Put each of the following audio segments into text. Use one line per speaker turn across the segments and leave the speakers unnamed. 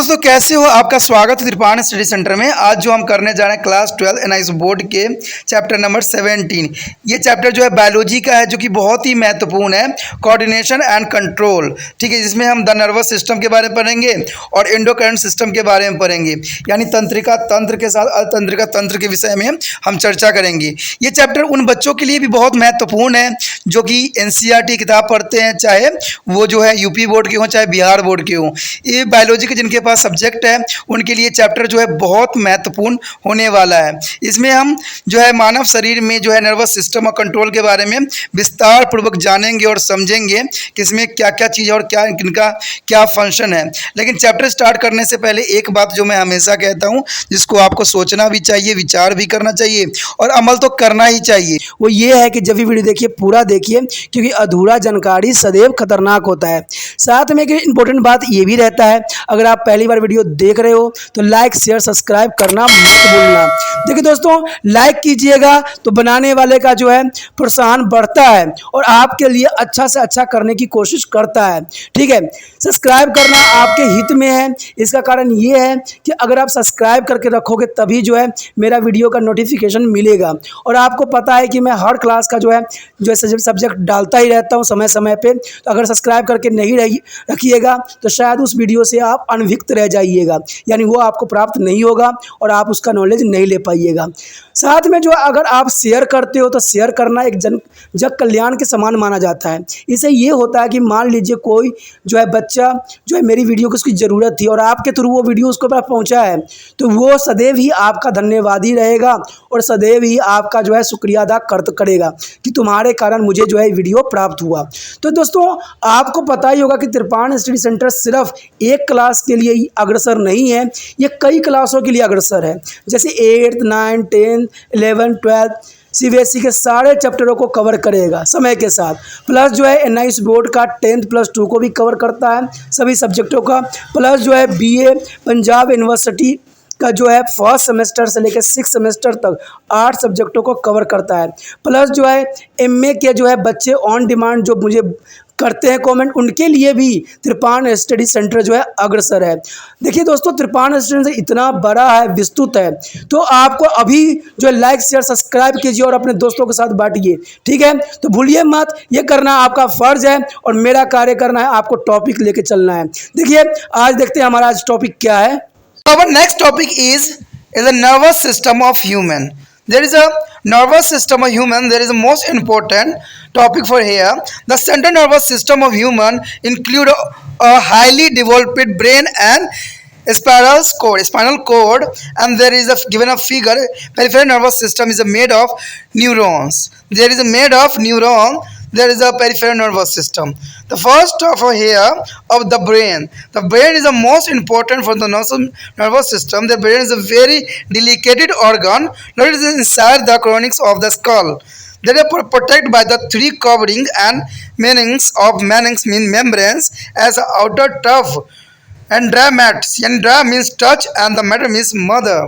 दोस्तों कैसे हो। आपका स्वागत है त्रिपाण स्टडी सेंटर में। आज जो हम करने जा रहे हैं क्लास 12 एनआईएस बोर्ड के चैप्टर नंबर 17। ये चैप्टर जो है बायोलॉजी का है, जो कि बहुत ही महत्वपूर्ण है, कोऑर्डिनेशन एंड कंट्रोल। ठीक है, जिसमें हम द नर्वस सिस्टम के बारे में पढ़ेंगे और एंडोक्राइन सिस्टम के बारे में पढ़ेंगे, यानी तंत्रिका तंत्र के साथ अतंत्रिका तंत्र के विषय में हम चर्चा करेंगे। ये चैप्टर उन बच्चों के लिए भी बहुत महत्वपूर्ण है जो कि एनसीईआरटी किताब पढ़ते हैं, चाहे वो जो है यूपी बोर्ड के हों चाहे बिहार बोर्ड के हों। ये बायोलॉजी के जिनके पास सब्जेक्ट है उनके लिए चैप्टर जो है बहुत महत्वपूर्ण होने वाला है। इसमें हम जो है मानव शरीर में जो है नर्वस सिस्टम और कंट्रोल के बारे में विस्तार पूर्वक जानेंगे और समझेंगे कि इसमें क्या क्या चीज़ और क्या इनका क्या फंक्शन है। लेकिन चैप्टर स्टार्ट करने से पहले एक बात जो मैं हमेशा कहता हूँ, जिसको आपको सोचना भी चाहिए, विचार भी करना चाहिए और अमल तो करना ही चाहिए,
वो ये है कि जब भी वीडियो देखिए पूरा देखिए, क्योंकि अधूरा जानकारी सदैव खतरनाक होता है। साथ में एक इम्पोर्टेंट बात ये भी रहता है, अगर आप पहली बार वीडियो देख रहे हो तो लाइक शेयर सब्सक्राइब करना मत भूलना। देखिए दोस्तों, लाइक कीजिएगा तो बनाने वाले का जो है प्रोत्साहन बढ़ता है और आपके लिए अच्छा से अच्छा करने की कोशिश करता है। ठीक है, सब्सक्राइब करना आपके हित में है। इसका कारण ये है कि अगर आप सब्सक्राइब करके रखोगे तभी जो है मेरा वीडियो का नोटिफिकेशन मिलेगा। और आपको पता है कि मैं हर क्लास का जो है सब्जेक्ट डालता ही रहता हूँ समय समय पे। तो अगर सब्सक्राइब करके नहीं रखिएगा तो शायद उस वीडियो से आप अनभिज्ञ रह जाइएगा, यानी वो आपको प्राप्त नहीं होगा और आप उसका नॉलेज नहीं ले पाइएगा। साथ में जो अगर आप शेयर करते हो तो शेयर करना एक जग कल्याण के समान माना जाता है। इससे ये होता है कि मान लीजिए कोई जो है बच्चा जो है मेरी वीडियो को उसकी ज़रूरत थी और आपके थ्रू वो वीडियो उसको पास पहुंचा है, तो वो सदैव ही आपका धन्यवादी रहेगा और सदैव ही आपका जो है शुक्रिया अदा करेगा कि तुम्हारे कारण मुझे जो है वीडियो प्राप्त हुआ। तो दोस्तों, आपको पता ही होगा कि त्रिपाण स्टडी सेंटर सिर्फ एक क्लास के लिए ही अग्रसर नहीं है, ये कई क्लासों के लिए अग्रसर है। जैसे 8th 9th 10th 11th 12th CBSE के सारे चैप्टरों को कवर करेगा समय के साथ। प्लस जो है एनआईएस बोर्ड का 10th+2 को भी कवर करता है, सभी सब्जेक्टों का। प्लस जो है बीए पंजाब यूनिवर्सिटी का जो है फर्स्ट सेमेस्टर से लेकर 6th सेमेस्टर तक 8 सब्जेक्टों को कवर करता है। प्लस जो है एमए के जो है बच्चे ऑन डिमांड जो मुझे करते हैं कमेंट, उनके लिए भी त्रिपाण स्टडी सेंटर जो है अग्रसर है। देखिए दोस्तों, त्रिपाण स्टडी सेंटर इतना बड़ा है, विस्तृत है, तो आपको अभी जो लाइक शेयर सब्सक्राइब कीजिए और अपने दोस्तों के साथ बांटिए। ठीक है, तो भूलिए मत, ये करना आपका फर्ज है और मेरा कार्य करना है, आपको टॉपिक लेके चलना है। देखिए आज देखते हैं हमारा आज टॉपिक क्या है।
Our next topic is the nervous system of human. There is a nervous system of human. There is a most important topic for here. The central nervous system of human include a highly developed brain and spinal cord, and there is a given a figure. Peripheral nervous system is made of neurons. There is a made of neuron. There is a peripheral nervous system. The first of here of the brain. The brain is the most important for the nervous system. The brain is a very delicate organ located inside the coronix of the skull. They are protected by the three covering and Mannings mean membranes as outer tough and dry mats. And dry means touch and the matter means mother.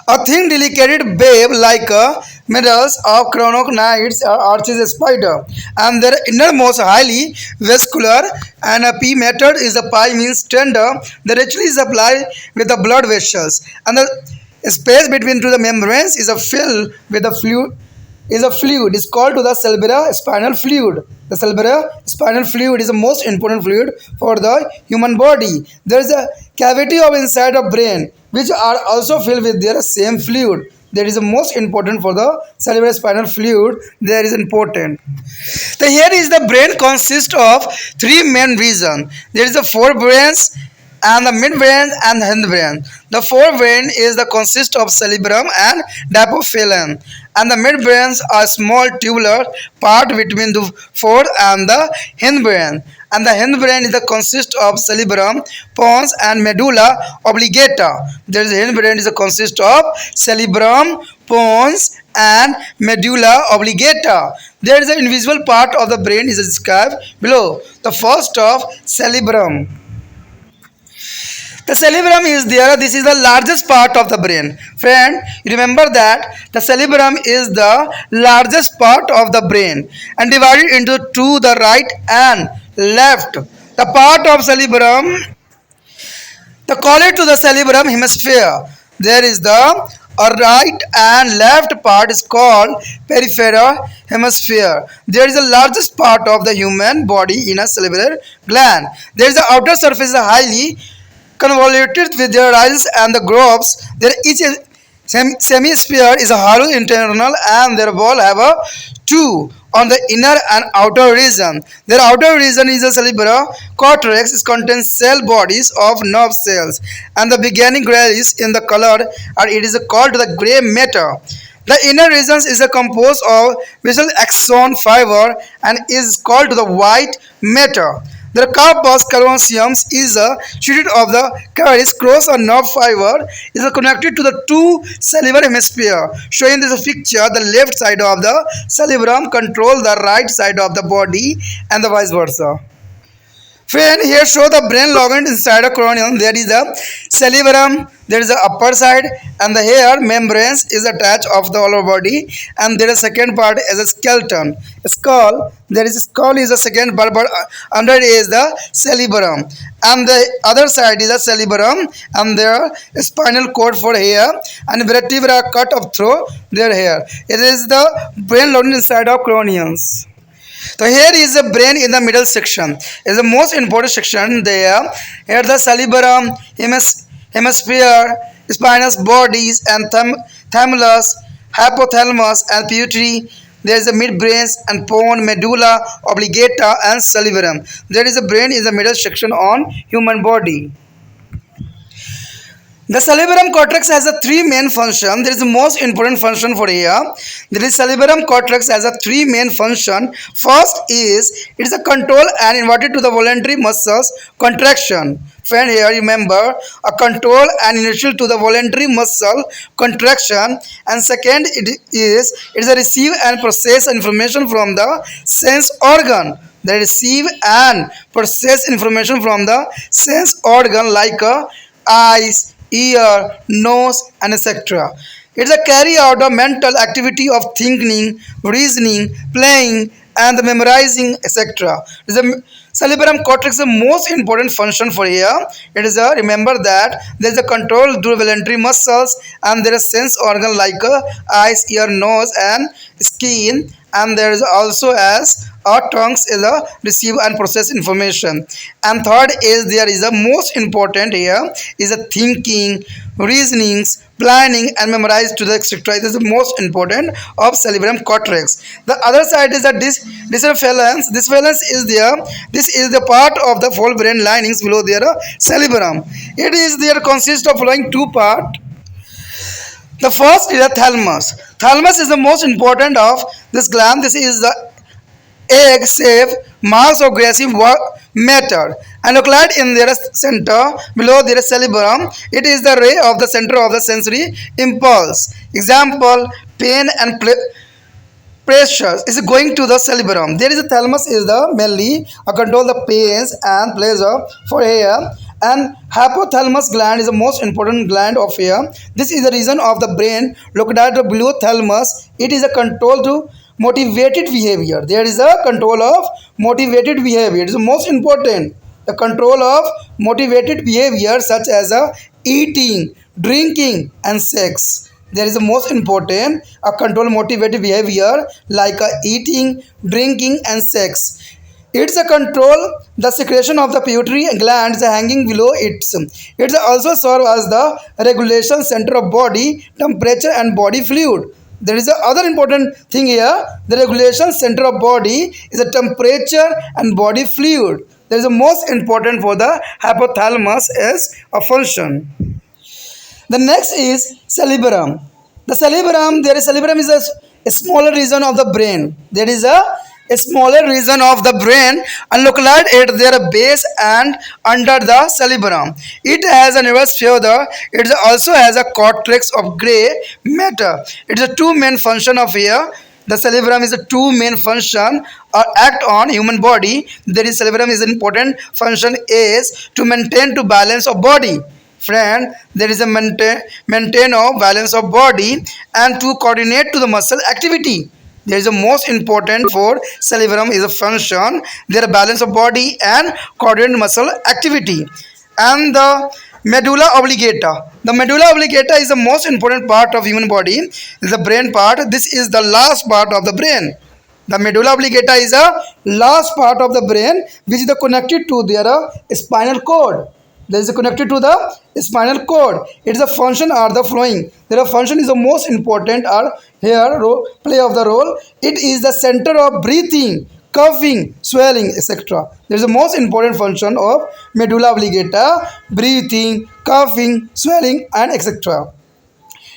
A thin delicate web like a medals of cronocnids or arches spider, and their innermost highly vascular and a p method is a pi means tender. The actually is applied with the blood vessels, and the space between the membranes is a filled with the fluid. Is called to the cerebrospinal fluid. The cerebrospinal fluid is the most important fluid for the human body. There is a cavity of inside the brain which are also filled with their same fluid. That is the most important for the cerebrospinal fluid. There is important. So here is the brain consists of three main regions. There is the forebrains and the midbrain and the hindbrain. The forebrain is the consist of cerebrum and diapophyllum, and the midbrains are small tubular part between the fore and the hindbrain. And the hindbrain is the consist of cerebrum, pons, and medulla oblongata. There is the hindbrain is the consist of cerebrum, pons, and medulla oblongata. There is an invisible part of the brain is described below. The first of cerebrum. The cerebrum is there. This is the largest part of the brain. Friend, remember that the cerebrum is the largest part of the brain and divided into two, the right and left. The part of cerebrum The collar to the cerebrum hemisphere. There is the right and left part is called peripheral hemisphere. There is the largest part of the human body in a cerebral gland. There is the outer surface is highly convoluted with their rise and the grooves. There each semisphere is a hollow internal and their wall have a two on the inner and outer region. Their outer region is a cerebral cortex. It contains cell bodies of nerve cells and the beginning grayish in the color and it is called the gray matter. The inner region is a composed of visual axon fiber and is called the white matter. The corpus callosum is a sheet of the carries cross a nerve fiber is connected to the two cerebral hemisphere. Showing this picture, the left side of the cerebrum control the right side of the body and the vice versa. Friend, here show the brain located inside a cranium. There is a cerebrum, there is the upper side, and the hair membranes is attached of the lower body, and there is second part as a skeleton. Skull, there is skull is the second part, but under it is the cerebrum, and the other side is the cerebrum, and there is spinal cord for hair, and vertebra cut up through their hair. It is the brain located inside of craniums. So here is the brain in the middle section. Is the most important section there. Here the cerebrum, hemisphere, spinous bodies, and thalamus, hypothalamus, and pituitary. There is a midbrain and pons, medulla oblongata, and cerebrum. There is a brain in the middle section on human body. The cerebrum cortex has a three main function. There is the most important function for here. The cerebrum cortex has a three main function. First is it is a control and inverted to the voluntary muscles contraction. Friend, here remember a control and initial to the voluntary muscle contraction. And second it is a receive and process information from the sense organ. They receive and process information from the sense organ like eyes, ear, nose, and etc. It's a carry out of mental activity of thinking, reasoning, playing, and the memorizing, etc. The cerebrum cortex is the most important function for here. It is a remember that there is a control through voluntary muscles and there is sense organ like eyes, ear, nose, and skin, and there is also as our tongues is a receive and process information. And third is there is a most important here is a thinking, reasonings, planning, and memorize to the etc. This is the most important of cerebrum cortex. The other side is that this phalanx. This phalanx is there. This is the part of the full brain linings below their cerebrum. It is there consists of following two parts. The first is the thalamus. Thalamus is the most important of this gland. This is the egg-shaped mass of grayish matter and located in their center below their cerebrum. It is the ray of the center of the sensory impulse. Example, pain and pressure is going to the cerebrum. There is a thalamus is the mainly control the pains and pleasure for hair, and hypothalamus gland is the most important gland of hair. This is the region of the brain located below thalamus. It is a control to motivated behavior. There is a control of motivated behavior. It is the most important. The control of motivated behavior such as eating, drinking, and sex. There is the most important a control motivated behavior like eating, drinking, and sex. It's a control the secretion of the pituitary glands hanging below it. It also serves as the regulation center of body temperature and body fluid. There is a other important thing here. The regulation center of body is a temperature and body fluid. There is a most important for the hypothalamus as a function. The next is cerebrum. The cerebrum, cerebrum is a smaller region of the brain. There is a smaller region of the brain and located at their base and under the cerebrum. It has a nervous feather. It also has a cortex of gray matter. It is a two main function of here. The cerebrum is a two main function or act on human body. There is cerebrum is an important function is to maintain to balance of body. Friend, there is a maintain of balance of body and to coordinate to the muscle activity. There is a most important for cerebrum is a function. There are balance of body and coordinate muscle activity. And the medulla oblongata. The medulla oblongata is the most important part of human body. Is the brain part. This is the last part of the brain. The medulla oblongata is the last part of the brain which is connected to their spinal cord. That is connected to the spinal cord. Its a function are the following. Their function is the most important are here play of the role. It is the center of breathing, coughing, swelling, etc. There is the most important function of medulla oblongata: breathing, coughing, swelling, and etc.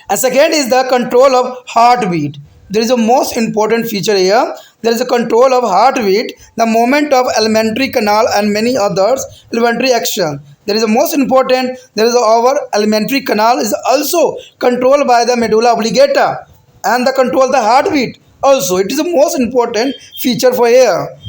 And second is the control of heartbeat. There is a most important feature here. There is a control of heartbeat, the movement of alimentary canal, and many others alimentary action. There is a most important. There is our alimentary canal is also controlled by the medulla oblongata, and the control the heartbeat also. It is the most important feature for here.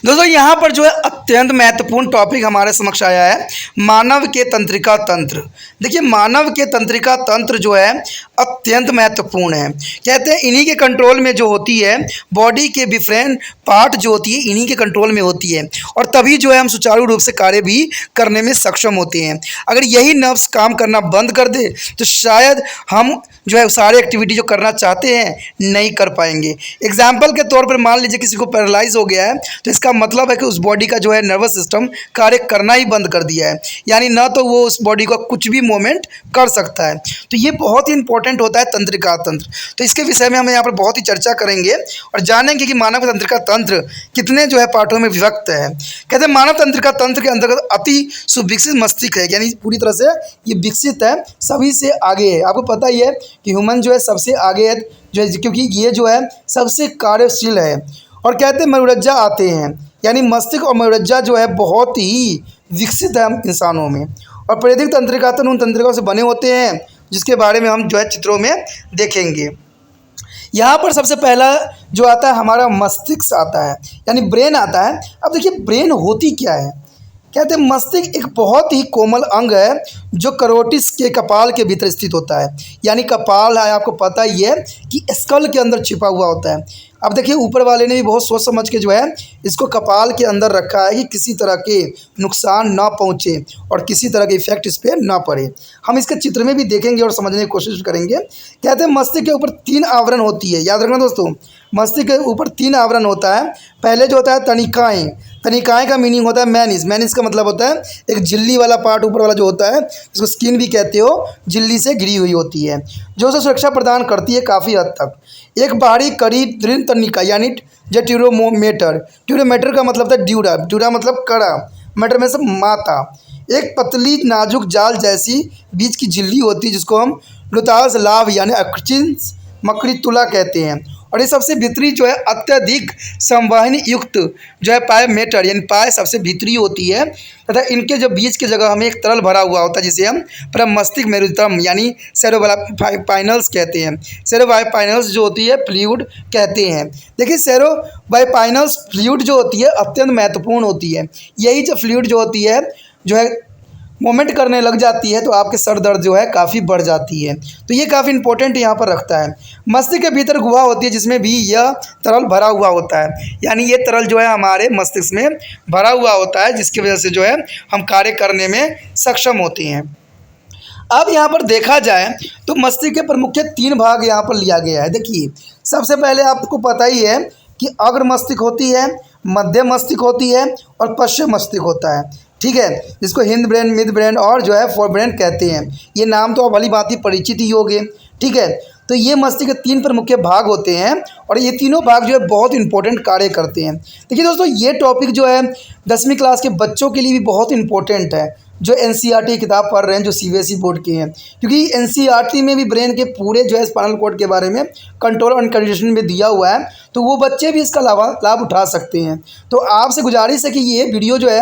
दोस्तों यहाँ पर जो है अत्यंत महत्वपूर्ण topic हमारे समक्ष आया है, मानव के तंत्रिका तंत्र। देखिए मानव के तंत्रिका तंत्र जो है अत्यंत महत्वपूर्ण है। कहते हैं इन्हीं के कंट्रोल में जो होती है बॉडी के डिफरेंट पार्ट जो होती है इन्हीं के कंट्रोल में होती है, और तभी जो है हम सुचारू रूप से कार्य भी करने में सक्षम होते हैं। अगर यही नर्व्स काम करना बंद कर दे तो शायद हम जो है सारे एक्टिविटी जो करना चाहते हैं नहीं कर पाएंगे। एग्जाम्पल के तौर पर मान लीजिए किसी को पैरालाइज हो गया है तो इसका मतलब है कि उस बॉडी का जो है नर्वस सिस्टम कार्य करना ही बंद कर दिया है, यानी ना तो वो उस बॉडी का कुछ भी मूवमेंट कर सकता है। तो ये बहुत ही इंपॉर्टेंट होता है तंत्रिका तंत्र। तो इसके विषय में हम यहाँ पर बहुत ही चर्चा करेंगे और जानेंगे कि मानव तंत्रिका तंत्र कितने जो है पार्टों में विभक्त है। कहते हैं मानव तंत्रिका तंत्र के अंतर्गत अति सुविकसित मस्तिष्क है, यानी पूरी तरह से ये विकसित है, सभी से आगे है। आपको पता ही है कि ह्यूमन जो है सबसे आगे है जो है, क्योंकि ये जो है सबसे कार्यशील है। और कहते हैं मयुरज्जा आते हैं, यानी मस्तिष्क और मयुरज्जा जो है बहुत ही विकसित है इंसानों में। और प्रेरित तंत्रिका तंत्र उन तंत्रिकाओं से बने होते हैं जिसके बारे में हम जो है चित्रों में देखेंगे। यहाँ पर सबसे पहला जो आता है हमारा मस्तिष्क आता है, यानी ब्रेन आता है। अब देखिए ब्रेन होती क्या है। कहते हैं मस्तिष्क एक बहुत ही कोमल अंग है जो करोटिस के कपाल के भीतर स्थित होता है, यानी कपाल है आपको पता ही है कि स्कल के अंदर छिपा हुआ होता है। अब देखिए ऊपर वाले ने भी बहुत सोच समझ के जो है इसको कपाल के अंदर रखा है कि किसी तरह के नुकसान ना पहुंचे और किसी तरह के इफेक्ट इस पर ना पड़े। हम इसके चित्र में भी देखेंगे और समझने की कोशिश करेंगे। कहते हैं मस्तिष्क के ऊपर 3 आवरण होती है, याद रखना दोस्तों, मस्तिष्क के ऊपर 3 आवरण होता है। पहले जो होता है तनिकाएँ। तनिकाएँ का मीनिंग होता है मैनिस। मैनिस का मतलब होता है एक झिल्ली वाला पार्ट ऊपर वाला जो होता है जिसको स्किन भी कहते हो, झिल्ली से घिरी हुई होती है जो उसे सुरक्षा प्रदान करती है काफ़ी हद तक। एक बाहरी करीब दृढ़ तनिका यानी जो ट्यूरोमेटर। ट्यूरोमेटर का मतलब था ड्यूरा। ड्यूरा मतलब कड़ा, मेटर में से माता। एक पतली नाजुक जाल जैसी बीच की झिल्ली होती है जिसको हम लुतास लाभ यानी अक्चिंस मकड़ी तुला कहते हैं। और ये सबसे भीतरी जो है अत्यधिक संवहनी युक्त जो है पाए मेटर, यानी पाए सबसे भीतरी होती है तथा इनके जो बीच की जगह हमें एक तरल भरा हुआ होता है जिसे हम प्रमस्तिष्क मेरुदंड यानी सेरोबाइपाइनल्स कहते हैं। सेरोबाइपाइनल्स जो होती है फ्लूइड कहते हैं। देखिए सेरोबाइपाइनल्स फ्लूइड जो होती है अत्यंत महत्वपूर्ण होती है। यही जो फ्लूइड जो होती है जो है मूवमेंट करने लग जाती है तो आपके सर दर्द जो है काफ़ी बढ़ जाती है। तो ये काफ़ी इंपॉर्टेंट यहाँ पर रखता है। मस्तिष्क के भीतर गुहा होती है जिसमें भी यह तरल भरा हुआ होता है, यानी ये तरल जो है हमारे मस्तिष्क में भरा हुआ होता है जिसकी वजह से जो है हम कार्य करने में सक्षम होते हैं। अब यहाँ पर देखा जाए तो मस्तिष्क के प्रमुख 3 भाग यहाँ पर लिया गया है। देखिए सबसे पहले आपको पता ही है कि अग्र मस्तिष्क होती है, मध्य मस्तिष्क होती है और पश्चिम मस्तिष्क होता है, ठीक है, जिसको हिंद ब्रेन, मिड ब्रेन और जो है फोर ब्रेन कहते हैं। ये नाम तो आप भली भांति परिचित ही होंगे, ठीक है। तो ये मस्तिष्क के 3 प्रमुख भाग होते हैं और ये तीनों भाग जो है बहुत इंपॉर्टेंट कार्य करते हैं। देखिए दोस्तों ये टॉपिक जो है 10वीं क्लास के बच्चों के लिए भी बहुत इंपॉर्टेंट है जो एनसीईआरटी किताब पढ़ रहे हैं, जो सीबीएसई बोर्ड के हैं, क्योंकि एनसीईआरटी में भी ब्रेन के पूरे जो है स्पाइनल कॉर्ड के बारे में कंट्रोल एंड कंडीशन में दिया हुआ है, तो वो बच्चे भी इसका लाभ उठा सकते हैं। तो आपसे गुजारिश है कि ये वीडियो जो है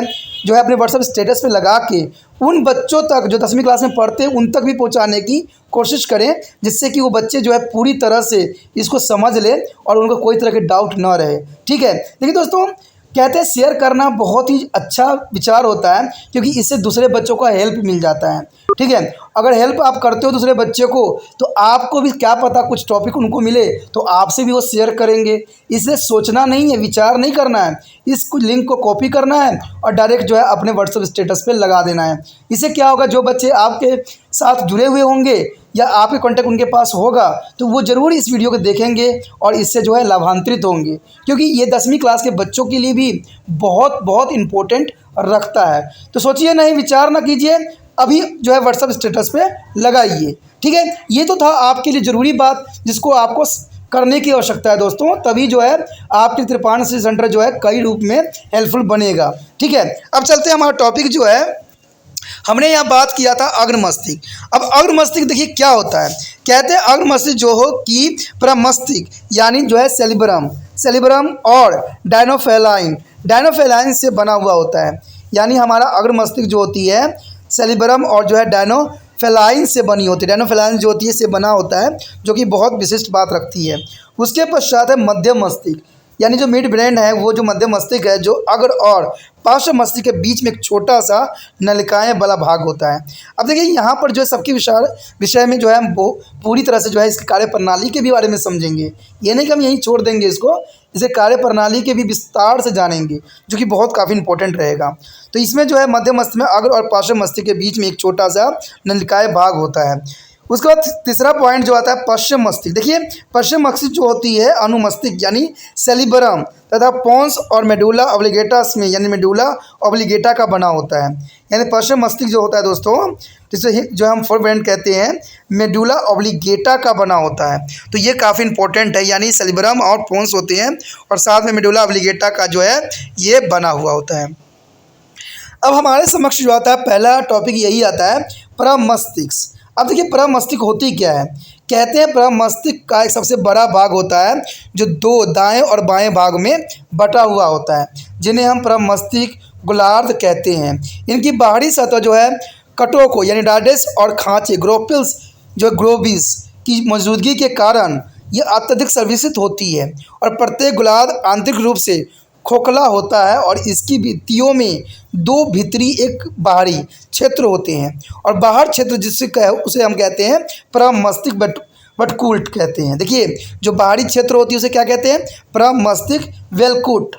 अपने व्हाट्सएप स्टेटस पे लगा के उन बच्चों तक जो 10वीं क्लास में पढ़ते हैं उन तक भी पहुंचाने की कोशिश करें, जिससे कि वो बच्चे जो है पूरी तरह से इसको समझ लें और उनको कोई तरह के डाउट ना रहे, ठीक है। देखिए दोस्तों कहते हैं शेयर करना बहुत ही अच्छा विचार होता है क्योंकि इससे दूसरे बच्चों का हेल्प मिल जाता है। ठीक है। अगर हेल्प आप करते हो दूसरे बच्चे को तो आपको भी क्या पता कुछ टॉपिक उनको मिले तो आपसे भी वो शेयर करेंगे। इसलिए सोचना नहीं है, विचार नहीं करना है, इस लिंक को कॉपी करना है और डायरेक्ट जो है अपने व्हाट्सएप स्टेटस पे लगा देना है। इससे क्या होगा, जो बच्चे आपके साथ जुड़े हुए होंगे या आपके कॉन्टैक्ट उनके पास होगा तो वो ज़रूर इस वीडियो को देखेंगे और इससे जो है लाभान्वित होंगे, क्योंकि ये 10वीं क्लास के बच्चों के लिए भी बहुत बहुत इम्पोर्टेंट रखता है। तो सोचिए नहीं, विचार ना कीजिए, अभी जो है व्हाट्सएप स्टेटस पे लगाइए। ठीक है, ये तो था आपके लिए ज़रूरी बात जिसको आपको करने की आवश्यकता है दोस्तों, तभी जो है आपके त्रिपाण सिद्धि सेंटर जो है कई रूप में हेल्पफुल बनेगा। ठीक है, अब चलते हैं, हमारा टॉपिक जो है हमने यहाँ बात किया था अग्र मस्तिष्क। अब अग्र मस्तिष्क देखिए क्या होता है। कहते हैं अग्र मस्तिष्क जो हो कि प्रमस्तिष्क यानी जो है सेलिब्रम और डायनोफेलाइन से बना हुआ होता है। यानी हमारा अग्र मस्तिष्क जो होती है सेलिब्रम और जो है डायनोफेलाइन से बनी होती है, डायनोफेलाइन जो होती है से बना होता है, जो कि बहुत विशिष्ट बात रखती है। उसके पश्चात है मध्य मस्तिष्क, यानी जो मिड ब्रेन है वो जो मध्य मस्तिष्क है, जो अग्र और पार्श्व मस्तिष्क के बीच में एक छोटा सा नलिकाएं वाला भाग होता है। अब देखिए यहाँ पर जो है सबके विषय में जो है हम वो पूरी तरह से जो है इसकी कार्य प्रणाली के भी बारे में समझेंगे। ये नहीं कि हम यहीं छोड़ देंगे इसको, इसे कार्य प्रणाली के भी विस्तार से जानेंगे, जो कि बहुत काफ़ी इंपॉर्टेंट रहेगा। तो इसमें जो है मध्य मस्तिष्क में अग्र और पार्श्व मस्तिष्क के बीच में एक छोटा सा नलिकाएं भाग होता है। उसके बाद तीसरा पॉइंट जो आता है पश्चिम मस्तिष्क। देखिए पश्चिम मस्तिष्क जो होती है अनुमस्तिष्क यानी सेलिब्रम तथा पोन्स और मेडुला ऑब्लिगेटा में यानी मेडुला ऑब्लिगेटा का बना होता है। यानी पश्चिम मस्तिष्क जो होता है दोस्तों, जिसे जो हम फोर ब्रेन कहते हैं, मेडुला ऑब्लिगेटा का बना होता है। तो ये काफ़ी इंपॉर्टेंट है, यानी सेलिब्रम और पोन्स होते हैं और साथ में मेडुला ऑब्लिगेटा का जो है ये बना हुआ होता है। अब हमारे समक्ष जो आता है पहला टॉपिक यही आता है प्रमस्तिष्क। अब देखिए प्रमस्तिष्क होती क्या है। कहते हैं प्रमस्तिष्क का एक सबसे बड़ा भाग होता है जो दो दाएं और बाएं भाग में बटा हुआ होता है, जिन्हें हम प्रमस्तिष्क गोलार्ध कहते हैं। इनकी बाहरी सतह जो है कटोको यानी डायडेस और खांचे ग्रोपिल्स जो ग्लोबिस की मौजूदगी के कारण ये अत्यधिक संरक्षित होती है और प्रत्येक गोलार्ध आंतरिक रूप से खोखला होता है और इसकी भित्तियों में दो भीतरी एक बाहरी क्षेत्र होते हैं और बाहर क्षेत्र जिससे उसे हम कहते हैं प्रमस्तिष्क बटकुल्ट कहते हैं। देखिए जो बाहरी क्षेत्र होती है उसे क्या कहते हैं, प्रमस्तिष्क वेलकुट,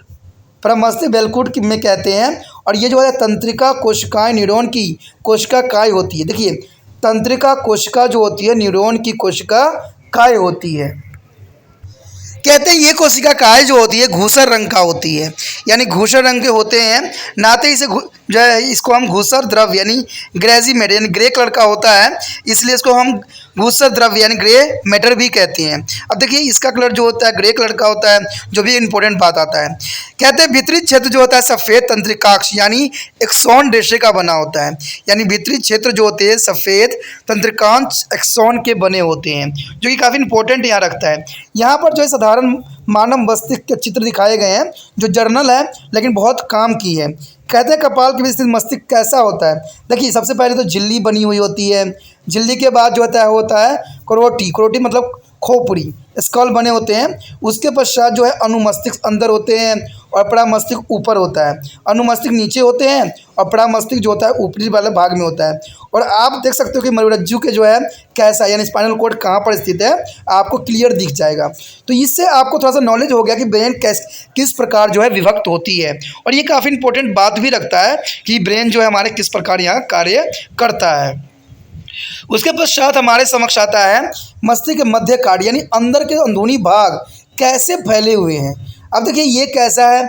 प्रमस्तिष्क वेलकुट में कहते हैं। और ये जो है तंत्रिका कोशिकाएं न्यूरॉन की कोशिका काय होती है। देखिए तंत्रिका कोशिका जो होती है न्यूरॉन की कोशिका काय होती है। कहते हैं ये कोशिका काय जो होती है घूसर रंग का होती है, यानी घूसर रंग के होते हैं, नाते इसे जो है इसको हम घूसर द्रव यानी ग्रेजी मैटर यानी ग्रे कलर का होता है, इसलिए इसको हम घूसर द्रव यानी ग्रे मैटर भी कहते हैं। अब देखिए इसका कलर जो होता है ग्रे कलर का होता है, जो भी इंपॉर्टेंट बात आता है। कहते हैं भीतरी क्षेत्र जो होता है सफ़ेद तंत्रिकाक्ष यानी एक्सॉन रेशे का बना होता है, यानी भीतरी क्षेत्र जो होते हैं सफ़ेद तंत्रिकांश एक्सॉन के बने होते हैं, जो कि काफ़ी इंपॉर्टेंट यहाँ रखता है। यहाँ पर जो है साधारण मानव मस्तिष्क के चित्र दिखाए गए हैं जो जर्नल है लेकिन बहुत काम की है। कहते हैं कपाल के बीच स्थित मस्तिष्क कैसा होता है। देखिए सबसे पहले तो झिल्ली बनी हुई होती है, झिल्ली के बाद जो होता है करोटी मतलब खोपड़ी स्कल बने होते हैं। उसके पश्चात जो है अनुमस्तिष्क अंदर होते हैं और परामस्तिष्क ऊपर होता है। अनुमस्तिष्क नीचे होते हैं और परामस्तिष्क जो होता है ऊपरी वाले भाग में होता है। और आप देख सकते हो कि मस्तिष्क के जो है कैसा यानी स्पाइनल कॉर्ड कहाँ पर स्थित है, आपको क्लियर दिख जाएगा। तो इससे आपको थोड़ा सा नॉलेज हो गया कि ब्रेन किस प्रकार जो है विभक्त होती है। और ये काफ़ी इंपॉर्टेंट बात भी रखता है कि ब्रेन जो है हमारे किस प्रकार यहाँ कार्य करता है। उसके पश्चात हमारे समक्ष आता है मस्तिष्क के मध्य काट यानी अंदर के अंदरूनी भाग कैसे फैले हुए हैं। अब देखिए ये कैसा है,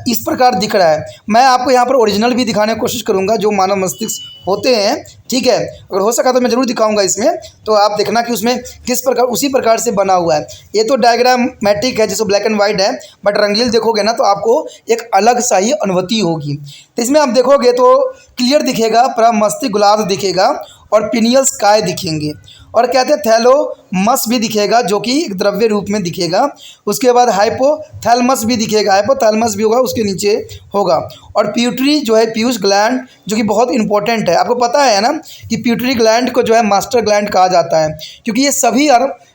इस प्रकार दिख रहा है। मैं आपको यहाँ पर ओरिजिनल भी दिखाने की कोशिश करूँगा जो मानव मस्तिष्क होते हैं, ठीक है। अगर हो सका तो मैं ज़रूर दिखाऊंगा इसमें, तो आप देखना कि उसमें किस प्रकार उसी प्रकार से बना हुआ है। ये तो डायग्रामेटिक है जिसको ब्लैक एंड वाइट है, बट रंगील देखोगे ना तो आपको एक अलग सा ही अनुभूति होगी। तो इसमें आप देखोगे तो क्लियर दिखेगा, प्रमस्तिष्क गोलार्ध दिखेगा और पिनियल्स काय दिखेंगे। और कहते हैं थैलोमस भी दिखेगा जो कि एक द्रव्य रूप में दिखेगा। उसके बाद हाइपोथैलेमस भी दिखेगा, हाइपोथैलेमस भी होगा उसके नीचे होगा। और प्यूटरी जो है पीयूष ग्लैंड जो कि बहुत इंपॉर्टेंट है। आपको पता है ना कि प्यूटरी ग्लैंड को जो है मास्टर ग्लैंड कहा जाता है, क्योंकि ये सभी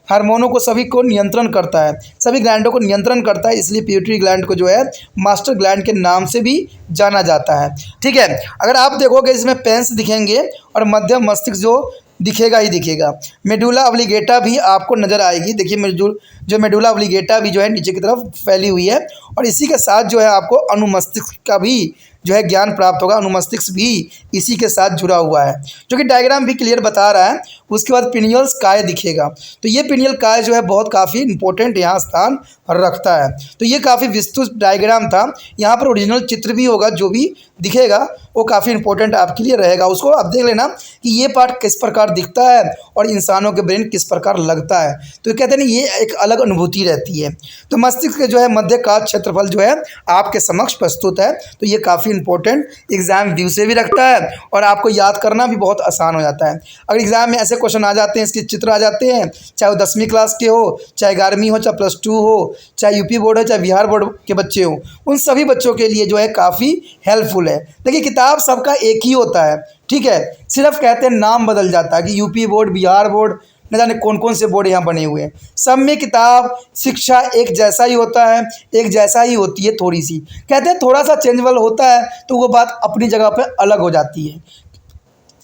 हार्मोनों को सभी को नियंत्रण करता है, सभी ग्लैंडों को नियंत्रण करता है, इसलिए पिट्यूटरी ग्लैंड को जो है मास्टर ग्लैंड के नाम से भी जाना जाता है। ठीक है, अगर आप देखोगे इसमें पेन्स दिखेंगे और मध्य मस्तिष्क जो दिखेगा ही दिखेगा। मेडुला ऑब्लिगेटा भी आपको नज़र आएगी। देखिए जो मेडुला ऑब्लिगेटा भी जो है नीचे की तरफ फैली हुई है, और इसी के साथ जो है आपको अनुमस्तिष्क का भी जो है ज्ञान प्राप्त होगा। अनुमस्तिष्क भी इसी के साथ जुड़ा हुआ है, जो कि डायग्राम भी क्लियर बता रहा है। उसके बाद पिनियल्स काय दिखेगा, तो ये पिनियल काय जो है बहुत काफ़ी इंपॉर्टेंट यहाँ स्थान रखता है। तो ये काफ़ी विस्तृत डायग्राम था, यहाँ पर ओरिजिनल चित्र भी होगा, जो भी दिखेगा वो काफ़ी इंपॉर्टेंट आपके लिए रहेगा। उसको आप देख लेना कि ये पार्ट किस प्रकार दिखता है और इंसानों के ब्रेन किस प्रकार लगता है। तो कहते हैं ना, ये एक अलग अनुभूति रहती है। तो मस्तिष्क के जो है मध्य का क्षेत्रफल जो है आपके समक्ष प्रस्तुत है। तो ये काफ़ी इंपॉर्टेंट एग्जाम व्यू से भी रखता है और आपको याद करना भी बहुत आसान हो जाता है। अगर एग्जाम में ऐसे क्वेश्चन आ जाते हैं, इसके चित्र आ जाते हैं, चाहे वो 10वीं क्लास के हो, चाहे 11वीं हो, चाहे +2 हो, चाहे यूपी बोर्ड हो, चाहे बिहार बोर्ड के बच्चे हो, उन सभी बच्चों के लिए जो है काफ़ी हेल्पफुल है। देखिए, किताब सबका एक ही होता है, ठीक है, सिर्फ कहते हैं नाम बदल जाता है कि यूपी बोर्ड, बिहार बोर्ड, न जाने कौन कौन से बोर्ड यहाँ बने हुए हैं। सब में किताब शिक्षा एक जैसा ही होता है, एक जैसा ही होती है। थोड़ी सी कहते हैं थोड़ा सा चेंजेबल होता है, तो वो बात अपनी जगह पे अलग हो जाती है।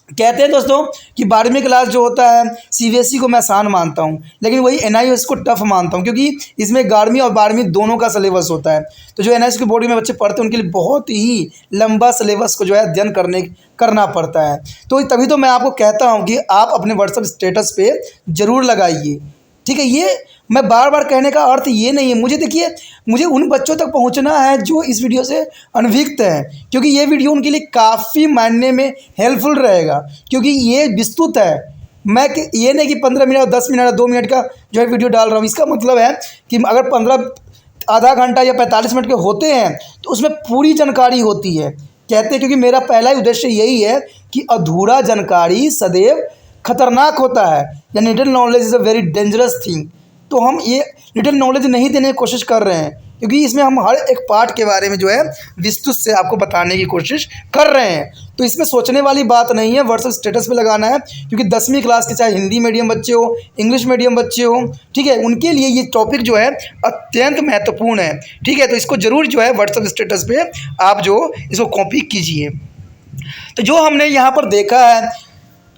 कहते हैं दोस्तों कि 12वीं क्लास जो होता है सीबीएसई को मैं आसान मानता हूँ, लेकिन वही एनआईओएस को टफ मानता हूँ, क्योंकि इसमें 11वीं और 12वीं दोनों का सिलेबस होता है। तो जो एनआईओएस के बोर्ड में बच्चे पढ़ते हैं उनके लिए बहुत ही लंबा सिलेबस को जो है अध्ययन करना पड़ता है। तो तभी तो मैं आपको कहता हूँ कि आप अपने व्हाट्सएप स्टेटस पे ज़रूर लगाइए, ठीक है। ये मैं बार बार कहने का अर्थ ये नहीं है, मुझे देखिए, मुझे उन बच्चों तक पहुंचना है जो इस वीडियो से अनभिज्ञ हैं, क्योंकि ये वीडियो उनके लिए काफ़ी मायने में हेल्पफुल रहेगा, क्योंकि ये विस्तृत है। मैं ये नहीं कि 15 मिनट, 10 मिनट, 2 मिनट का जो है वीडियो डाल रहा हूँ। इसका मतलब है कि अगर 15 आधा घंटा या 45 मिनट के होते हैं तो उसमें पूरी जानकारी होती है। कहते हैं, क्योंकि मेरा पहला ही उद्देश्य यही है कि अधूरा जानकारी सदैव खतरनाक होता है, या little knowledge is a very dangerous thing. तो हम ये लिटिल नॉलेज नहीं देने की कोशिश कर रहे हैं, क्योंकि इसमें हम हर एक पार्ट के बारे में जो है विस्तृत से आपको बताने की कोशिश कर रहे हैं। तो इसमें सोचने वाली बात नहीं है, व्हाट्सएप स्टेटस पे लगाना है, क्योंकि 10वीं क्लास के चाहे हिंदी मीडियम बच्चे हो, इंग्लिश मीडियम बच्चे हो, ठीक है, उनके लिए ये टॉपिक जो है अत्यंत महत्वपूर्ण है, ठीक है। तो इसको ज़रूर जो है व्हाट्सएप स्टेटस पे आप जो इसको कॉपी कीजिए। तो जो हमने यहाँ पर देखा है,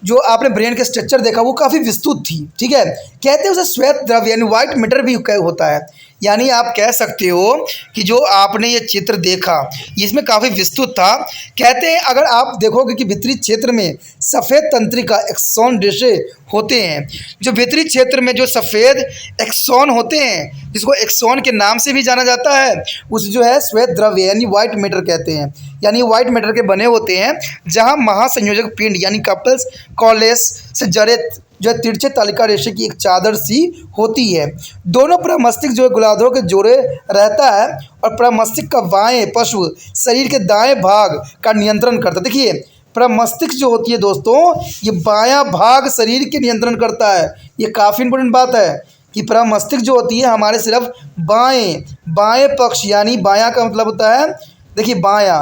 जो आपने ब्रेन के स्ट्रक्चर देखा, वो काफ़ी विस्तृत थी, ठीक है। कहते हैं उसे श्वेत द्रव्य यानी वाइट मैटर भी होता है, यानी आप कह सकते हो कि जो आपने ये चित्र देखा इसमें काफ़ी विस्तृत था। कहते हैं अगर आप देखोगे कि वितरित क्षेत्र में सफ़ेद तंत्रिका एक्सॉन जैसे होते हैं, जो वितरित क्षेत्र में जो सफ़ेद एक्सॉन होते हैं, जिसको एक्सॉन के नाम से भी जाना जाता है, उस जो है श्वेत द्रव्य यानी वाइट मैटर कहते हैं, यानी वाइट मैटर के बने होते हैं, जहाँ महासंयोजक पिंड यानी कपल्स कॉलेस से जड़े जो है तिरछे तालिका रेशे की एक चादर सी होती है। दोनों प्रमस्तिष्क जो है गोलार्धों के जोड़े रहता है, और प्रमस्तिष्क का बाएं पशु शरीर के दाएं भाग का नियंत्रण करता है। देखिए, प्रमस्तिष्क जो होती है दोस्तों, ये बायां भाग शरीर के नियंत्रण करता है। ये काफ़ी इंपॉर्टेंट बात है कि प्रमस्तिष्क जो होती है हमारे सिर्फ बाएं पक्ष, यानी बायां का मतलब होता है, देखिए बायां,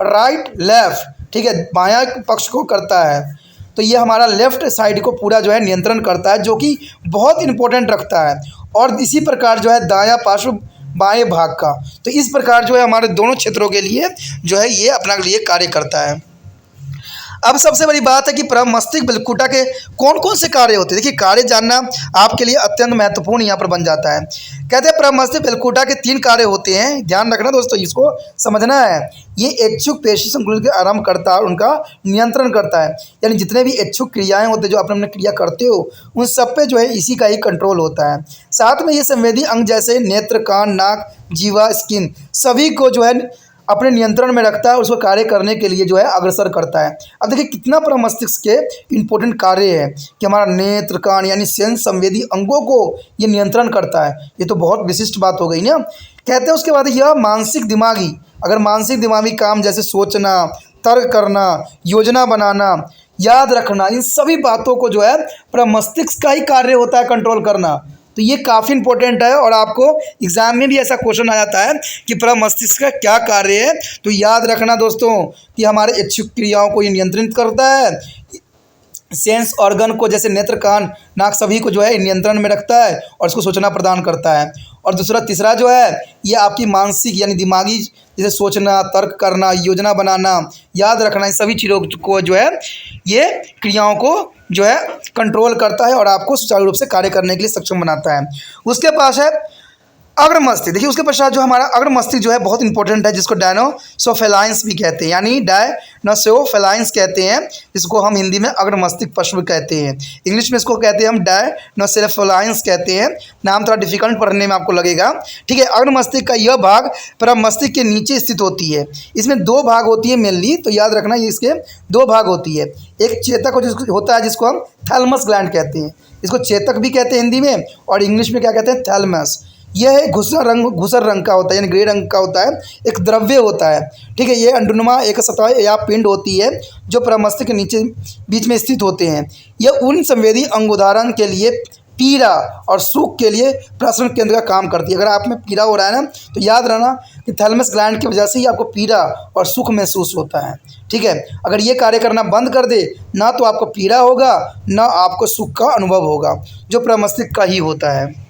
राइट लेफ्ट, ठीक है, बायां पक्ष को करता है। तो ये हमारा लेफ्ट साइड को पूरा जो है नियंत्रण करता है, जो कि बहुत इंपॉर्टेंट रखता है। और इसी प्रकार जो है दायां पार्श्व बाएं भाग का, तो इस प्रकार जो है हमारे दोनों क्षेत्रों के लिए जो है ये अपना लिए कार्य करता है। अब सबसे बड़ी बात है कि प्रमस्तिष्क बिलकुटा के कौन कौन से कार्य होते हैं। देखिए, कार्य जानना आपके लिए अत्यंत महत्वपूर्ण यहाँ पर बन जाता है। कहते हैं प्रमस्तिष्क बिलकुटा के 3 कार्य होते हैं, ध्यान रखना दोस्तों, इसको समझना है। ये इच्छुक पेशी संकुलन के आरंभ करता है और उनका नियंत्रण करता है, यानी जितने भी इच्छुक क्रियाएं होते हैं जो अपने क्रिया करते हो, उन सब पे जो है इसी का ही कंट्रोल होता है। साथ में ये संवेदी अंग जैसे नेत्र, कान, नाक, जीवा, स्किन, सभी को जो है अपने नियंत्रण में रखता है, उसको कार्य करने के लिए जो है अग्रसर करता है। अब देखिए कितना प्रमस्तिष्क के इंपॉर्टेंट कार्य है कि हमारा नेत्र, कान यानी सेंस संवेदी अंगों को ये नियंत्रण करता है। ये तो बहुत विशिष्ट बात हो गई ना। कहते हैं उसके बाद यह मानसिक दिमागी, अगर मानसिक दिमागी काम जैसे सोचना, तर्क करना, योजना बनाना, याद रखना, इन सभी बातों को जो है प्रमस्तिष्क का ही कार्य होता है कंट्रोल करना। तो ये काफ़ी इंपॉर्टेंट है, और आपको एग्जाम में भी ऐसा क्वेश्चन आ जाता है कि प्रमस्तिष्क का क्या कार्य है। तो याद रखना दोस्तों कि हमारे इच्छुक क्रियाओं को ये नियंत्रित करता है, सेंस ऑर्गन को, जैसे नेत्र, कान, नाक, सभी को जो है नियंत्रण में रखता है और इसको सूचना प्रदान करता है। और तीसरा जो है ये आपकी मानसिक यानी दिमागी, जैसे सोचना, तर्क करना, योजना बनाना, याद रखना, इन सभी चीज़ों को जो है ये क्रियाओं को जो है कंट्रोल करता है और आपको सुचारू रूप से कार्य करने के लिए सक्षम बनाता है। उसके पास है अग्र मस्तिष्क। देखिए उसके पश्चात जो हमारा अग्र मस्तिष्क जो है बहुत इंपॉर्टेंट है, जिसको डायनोसोफेलाइंस भी कहते हैं, यानी डायनोसोफेलाइंस कहते हैं, जिसको हम हिंदी में अग्र मस्तिष्क पश्व कहते हैं। इंग्लिश में इसको कहते हैं हम डायनोसोफेलाइंस कहते हैं। नाम थोड़ा डिफिकल्ट पढ़ने में आपको लगेगा, ठीक है। अग्र मस्तिष्क का यह भाग पर मस्तिष्क के नीचे स्थित होती है। इसमें दो भाग होती है मेनली, तो याद रखना ये इसके दो भाग होती है। एक चेतक होता है जिसको हम थैलमस ग्लैंड कहते हैं, इसको चेतक भी कहते हैं हिंदी में, और इंग्लिश में क्या कहते हैं, थैलमस। यह है घुसर रंग का होता है, यानी ग्रे रंग का होता है, एक द्रव्य होता है, ठीक है। ये अंडुनमा एक सतह या पिंड होती है जो प्रमस्तिष्क के नीचे बीच में स्थित होते हैं। यह उन संवेदी अंग उदाहरण के लिए पीड़ा और सुख के लिए प्रसरण केंद्र का काम करती है। अगर आप में पीड़ा हो रहा है ना, तो याद रहना कि थैलमस ग्लैंड की वजह से ही आपको पीड़ा और सुख महसूस होता है, ठीक है। अगर ये कार्य करना बंद कर दे, ना तो आपको पीड़ा होगा ना आपको सुख का अनुभव होगा, जो प्रमस्तिष्क का ही होता है।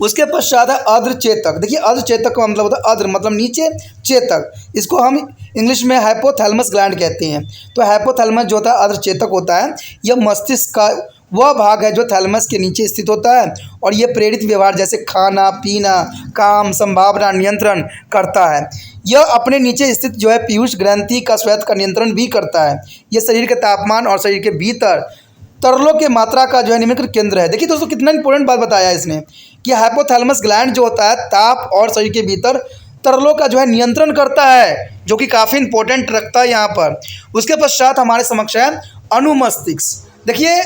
उसके पश्चात है अद्र चेतक। देखिए अद्र चेतक का मतलब होता है, अद्र मतलब नीचे, चेतक इसको हम इंग्लिश में हाइपोथैलेमस ग्लैंड कहते हैं। तो हाइपोथैलेमस जो होता है अद्र चेतक होता है, यह मस्तिष्क का वह भाग है जो थैलेमस के नीचे स्थित होता है और यह प्रेरित व्यवहार जैसे खाना पीना, काम, संभावना, नियंत्रण करता है। यह अपने नीचे स्थित जो है पीयूष ग्रंथि का श्वेत का नियंत्रण भी करता है। यह शरीर के तापमान और शरीर के भीतर तरलों के मात्रा का जो है नियंत्रण केंद्र है। देखिए दोस्तों कितना इंपॉर्टेंट बात बताया है इसने कि हाइपोथैलेमस ग्लैंड जो होता है ताप और शरीर के भीतर तरलों का जो है नियंत्रण करता है, जो कि काफ़ी इंपॉर्टेंट रखता है यहाँ पर। उसके पश्चात हमारे समक्ष है अनुमस्तिष्क। देखिए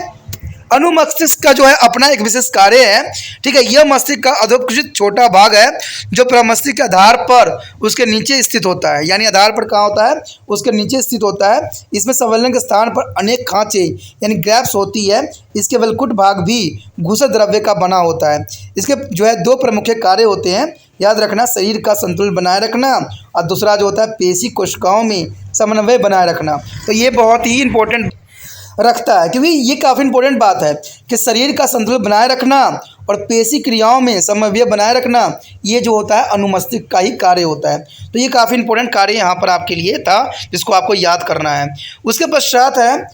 अनुमस्तिष्क का जो है अपना एक विशेष कार्य है, ठीक है। यह मस्तिष्क का अधोक्षित छोटा भाग है जो प्रमस्तिष्क के आधार पर उसके नीचे स्थित होता है, यानी आधार पर कहाँ होता है, उसके नीचे स्थित होता है। इसमें संवलन के स्थान पर अनेक खांचे यानी ग्रैप्स होती है। इसके वलकुट भाग भी घुसर द्रव्य का बना होता है। इसके जो है दो प्रमुख कार्य होते हैं, याद रखना, शरीर का संतुलन बनाए रखना और दूसरा जो होता है पेशी कोशिकाओं में समन्वय बनाए रखना। तो ये बहुत ही इंपॉर्टेंट रखता है, क्योंकि ये काफ़ी इंपॉर्टेंट बात है कि शरीर का संतुलन बनाए रखना और पेशी क्रियाओं में समन्वय बनाए रखना, ये जो होता है अनुमस्तिष्क का ही कार्य होता है। तो ये काफ़ी इंपॉर्टेंट कार्य यहाँ पर आपके लिए था, जिसको आपको याद करना है। उसके पश्चात है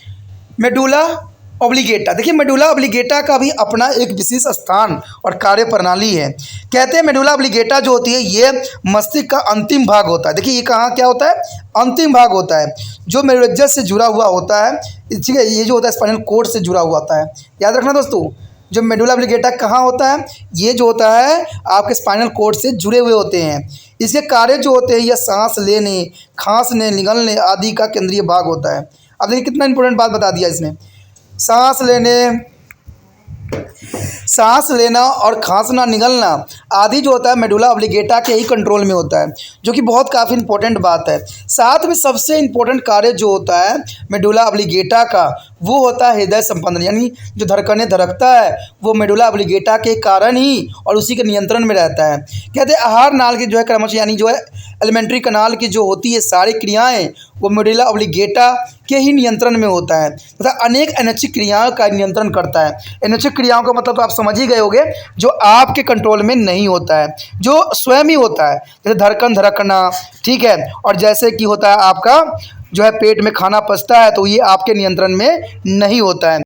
मेडुला ऑब्लिगेटा। देखिए मेडुला ऑब्लिगेटा का भी अपना एक विशेष स्थान और कार्य प्रणाली है। कहते हैं मेडुला ऑब्लिगेटा जो होती है ये मस्तिष्क का अंतिम भाग होता है। देखिए ये कहाँ क्या होता है, अंतिम भाग होता है जो मेरुरज्जु से जुड़ा हुआ होता है, ठीक है। ये जो होता है स्पाइनल कोड से जुड़ा हुआ होता है। याद रखना दोस्तों, जो मेडुला ऑब्लिगेटा कहाँ होता है, ये जो होता है आपके स्पाइनल कोड से जुड़े हुए होते हैं। इसके कार्य जो होते हैं यह सांस लेने, खांसने, निगलने आदि का केंद्रीय भाग होता है। अब देखिए कितना इंपॉर्टेंट बात बता दिया इसने, सांस लेना और खांसना, निगलना आदि जो होता है मेडुला ऑब्लिगेटा के ही कंट्रोल में होता है, जो कि बहुत काफ़ी इंपॉर्टेंट बात है। साथ में सबसे इंपॉर्टेंट कार्य जो होता है मेडुला ऑब्लिगेटा का वो होता है हृदय संपंदन, यानी जो धड़कनें धड़कता है वो मेडुला ऑब्लिगेटा के कारण ही और उसी के नियंत्रण में रहता है। कहते हैं आहार नाल की जो है क्रमश यानी जो है एलिमेंट्री कनाल की जो होती है सारी क्रियाएं वो मेडुला ऑब्लिगेटा के ही नियंत्रण में होता है तथा अनेक अनैच्छिक क्रियाओं का नियंत्रण करता है। अनैच्छिक क्रियाओं का मतलब तो आप समझ ही गए होंगे, जो आपके कंट्रोल में नहीं होता है, जो स्वयं ही होता है, जैसे धड़कन धड़कना, ठीक है। और जैसे कि होता है आपका जो है पेट में खाना पचता है, तो ये आपके नियंत्रण में नहीं होता है।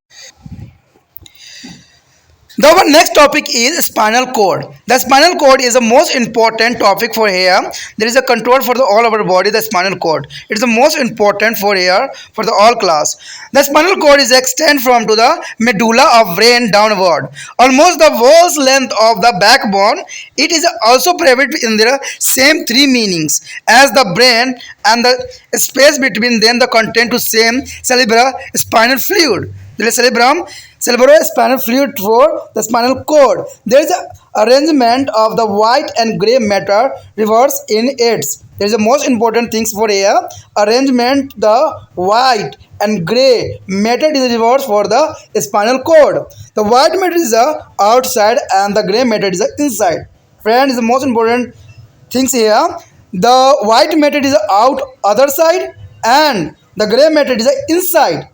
The next topic is spinal cord. The spinal cord is the most important topic for here. There is a control for the all over body, the spinal cord. It is the most important for here for the all class. The spinal cord is extend from to the medulla of brain downward, almost the whole length of the backbone. It is also private in their same three meanings as the brain and the space between them. The content to same cerebrospinal fluid. The cerebrospinal fluid for the spinal cord. There is an arrangement of the white and gray matter reverse in it. There is the most important things for here. Arrangement the white and gray matter is reverse for the spinal cord. The white matter is the outside and the gray matter is the inside. Friends, the most important things here. The white matter is the out other side and the gray matter is the inside.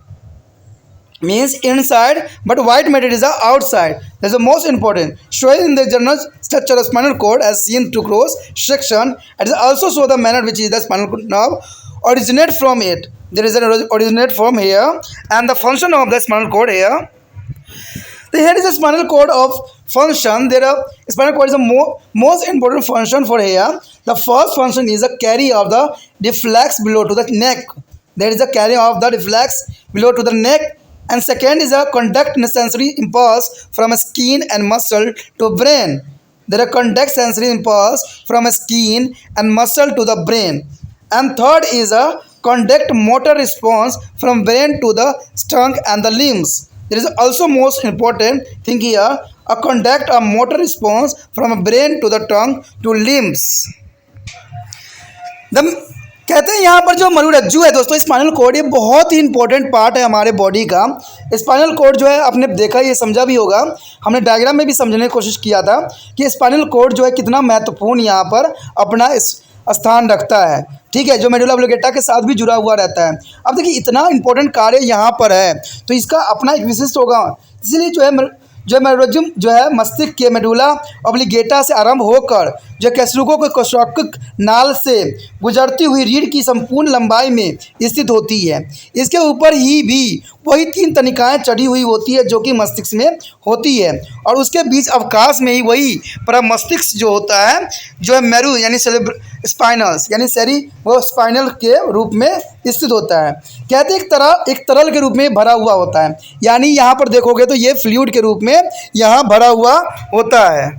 means inside, but white matter is the outside. That's the most important. Showing in the general structure of spinal cord as seen to cross section, it is also show the manner which is the spinal cord nerve originate from it. There is an originate from here, and the function of the spinal cord here. Here is the spinal cord of function. There are spinal cord is the most important function for here. The first function is a carry of the reflex below to the neck. There is a carry of the reflex below to the neck. And second is a conduct sensory impulse from skin and muscle to brain. There are conduct sensory impulse from skin and muscle to the brain. And third is a conduct motor response from brain to the trunk and the limbs. There is also most important thing here, a conduct a motor response from brain to the trunk to limbs. The कहते हैं यहाँ पर जो मनुरज्जु है दोस्तों, spinal cord, ये बहुत ही important part है हमारे बॉडी का। स्पाइनल कोड जो है आपने देखा, ये समझा भी होगा, हमने डायग्राम में भी समझने की कोशिश किया था कि स्पाइनल कोड जो है कितना महत्वपूर्ण यहाँ पर अपना स्थान रखता है। ठीक है, जो मेडुला ऑब्लिंगेटा के साथ भी जुड़ा हुआ रहता है। अब देखिए इतना इंपॉर्टेंट कार्य यहाँ पर है तो इसका अपना एक विशिष्ट होगा। इसलिए जो मेडुलज्जुम जो है मस्तिष्क के मेडुला ऑब्लिंगेटा से आरंभ होकर जो कैसरुको के कोशाकिक नाल से गुजरती हुई रीढ़ की संपूर्ण लंबाई में स्थित होती है। इसके ऊपर ही भी वही 3 तनिकाएं चढ़ी हुई होती है जो कि मस्तिष्क में होती है, और उसके बीच अवकाश में ही वही मस्तिष्क जो होता है जो है मेरू यानी स्पाइनल्स यानी सेरी वो स्पाइनल के रूप में स्थित होता है। कहते हैं एक तरल के रूप में भरा हुआ होता है, यानी यहाँ पर देखोगे तो ये फ्लूइड के रूप में यहाँ भरा हुआ होता है।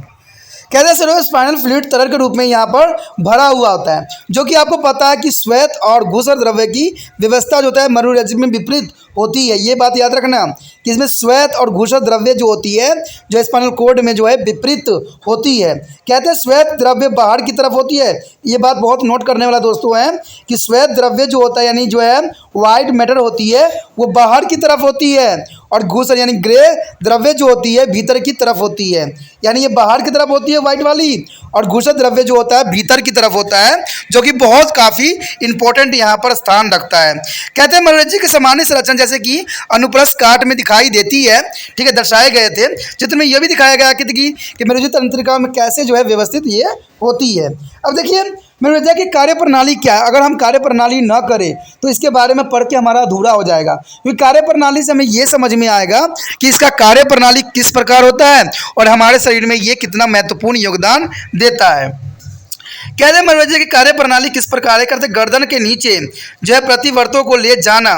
कहते हैं सर स्पाइनल फ्लूइड तरल के रूप में यहाँ पर भरा हुआ होता है, जो कि आपको पता है कि श्वेत और घूसर द्रव्य की व्यवस्था जो होता है मनुरज्जु में विपरीत होती है। ये बात याद रखना कि इसमें श्वेत और घूसर द्रव्य जो होती है जो स्पाइनल कोड में जो है विपरीत होती है। कहते हैं श्वेत द्रव्य बाहर की तरफ होती है। ये बात बहुत नोट करने वाला दोस्तों है कि श्वेत द्रव्य जो होता है यानी जो है वाइट मैटर होती है वो बाहर की तरफ होती है, और घूसर यानी ग्रे द्रव्य जो होती है भीतर की तरफ होती है। यानी ये बाहर की तरफ होती है वाइट वाली, और घूसर द्रव्य जो होता है भीतर की तरफ होता है, जो कि बहुत काफ़ी इंपॉर्टेंट यहाँ पर स्थान रखता है। कहते हैं मनुरज्जु के सामान्य संरचना जैसे कि अनुप्रस्थ काट में दिखाई देती है, ठीक है, दर्शाए गए थे। चित्र में यह भी दिखाया गया कि मनुरज्जु तंत्रिका में कैसे जो है व्यवस्थित ये होती है। अब देखिए मनुरज्जु की कार्य प्रणाली क्या है। अगर हम कार्य प्रणाली ना करें तो इसके बारे में पढ़ के हमारा अधूरा हो जाएगा, क्योंकि कार्य प्रणाली से हमें ये समझ में आएगा कि इसका कार्य प्रणाली किस प्रकार होता है और हमारे शरीर में ये कितना महत्वपूर्ण योगदान देता है। कहते हैं मनुरज्जु की कार्य प्रणाली किस प्रकार है। करते गर्दन के नीचे जो है प्रतिवर्तों को ले जाना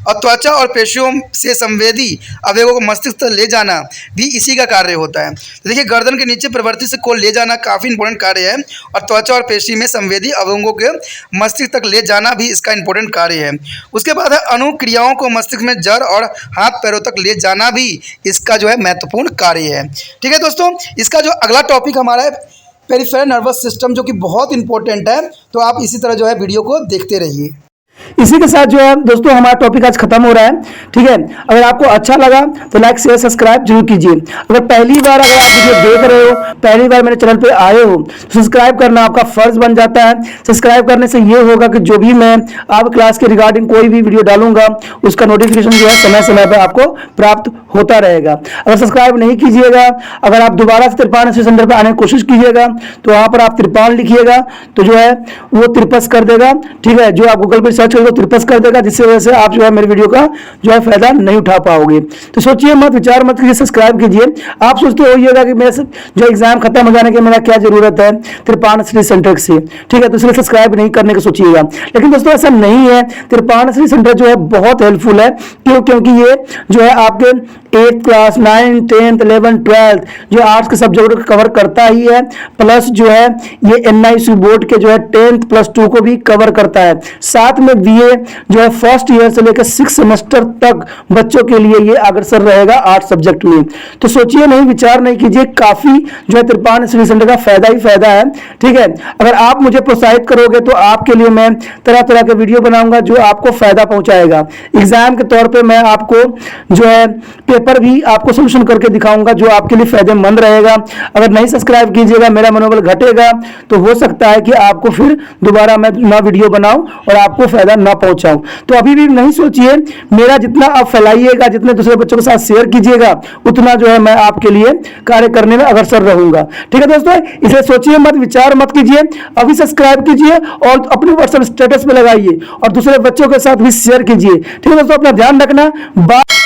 और त्वचा और पेशियों से संवेदी अवयवों को मस्तिष्क तक ले जाना भी इसी का कार्य होता है। तो देखिए गर्दन के नीचे प्रवृत्ति से को ले जाना काफ़ी इंपॉर्टेंट कार्य है, और त्वचा और पेशी में संवेदी अवयवों के मस्तिष्क तक ले जाना भी इसका इंपॉर्टेंट कार्य है। उसके बाद है अनुक्रियाओं को मस्तिष्क में जड़ और हाथ पैरों तक ले जाना भी इसका जो है महत्वपूर्ण कार्य है। ठीक है दोस्तों, इसका जो अगला टॉपिक हमारा है पेरिफेरल नर्वस सिस्टम, जो कि बहुत इंपॉर्टेंट है, तो आप इसी तरह जो है वीडियो को देखते रहिए।
इसी के साथ जो है दोस्तों हमारा टॉपिक आज खत्म हो रहा है। ठीक है, अगर आपको अच्छा लगा तो लाइक शेयर सब्सक्राइब जरूर कीजिए। अगर पहली बार अगर आप वीडियो देख रहे हो, पहली बार मेरे चैनल पे आए हो, तो सब्सक्राइब करना आपका फर्ज बन जाता है। सब्सक्राइब करने से ये होगा कि जो भी मैं आप क्लास के रिगार्डिंग कोई भी वीडियो डालूंगा उसका नोटिफिकेशन जो है समय समय पर आपको प्राप्त होता रहेगा। अगर सब्सक्राइब नहीं कीजिएगा, अगर आप दोबारा से तिरपान सेंटर पर आने की कोशिश कीजिएगा तो वहाँ पर आप तिरपान लिखिएगा तो जो है वो तिरपस कर देगा। ठीक है, जो आप गूगल पर सर्च करोगे तिरपस कर देगा, जिससे वजह से आप जो है मेरे वीडियो का जो है फायदा नहीं उठा पाओगे। तो सोचिए मत, विचार मत कीजिए, सब्सक्राइब कीजिए। आप सोचते होइएगा कि मेरे जो एग्जाम खत्म हो जाने के मेरा क्या जरूरत है तिरपान श्री सेंटर से। ठीक है, तो इसलिए सब्सक्राइब नहीं करने का सोचिएगा, लेकिन दोस्तों ऐसा नहीं है। तिरपान श्री सेंटर जो है बहुत हेल्पफुल है। क्यों? क्योंकि ये जो है आपके 8th class 9th 10th 11th 12th जो आर्ट्स के सब्जेक्ट कवर करता ही है, प्लस जो है ये NIC बोर्ड के जो है 10th + 2 को भी कवर करता है। साथ में BA जो है फर्स्ट ईयर से लेकर 6 सेमेस्टर तक बच्चों के लिए ये अग्रसर रहेगा आर्ट्स सब्जेक्ट में। तो सोचिए नहीं, विचार नहीं कीजिए, काफी जो है तिरपान श्री सेंटर का फायदा ही फायदा है। ठीक है, अगर आप मुझे प्रोत्साहित करोगे तो आपके लिए मैं तरह तरह के वीडियो बनाऊंगा जो आपको फायदा पहुंचाएगा। एग्जाम के तौर पर मैं आपको जो है पेपर भी आपको सोल्यूशन करके दिखाऊंगा जो आपके लिए फायदेमंद रहेगा। अगर नहीं सब्सक्राइब कीजिएगा, मेरा मनोबल घटेगा, तो हो सकता है कि आपको फिर दोबारा मैं नया वीडियो बनाऊं और आपको फायदा फ़ायदा ना पहुंचाऊं। तो अभी भी नहीं सोचिए, मेरा जितना आप फैलाइएगा, जितने दूसरे बच्चों के साथ शेयर कीजिएगा, उतना जो है मैं आपके लिए कार्य करने में अग्रसर रहूंगा। ठीक है दोस्तों, इसे सोचिए मत, विचार मत कीजिए, अभी सब्सक्राइब कीजिए और अपने व्हाट्सएप स्टेटस पे लगाइए और दूसरे बच्चों के साथ भी शेयर कीजिए। ठीक है दोस्तों, अपना ध्यान रखना। बाय।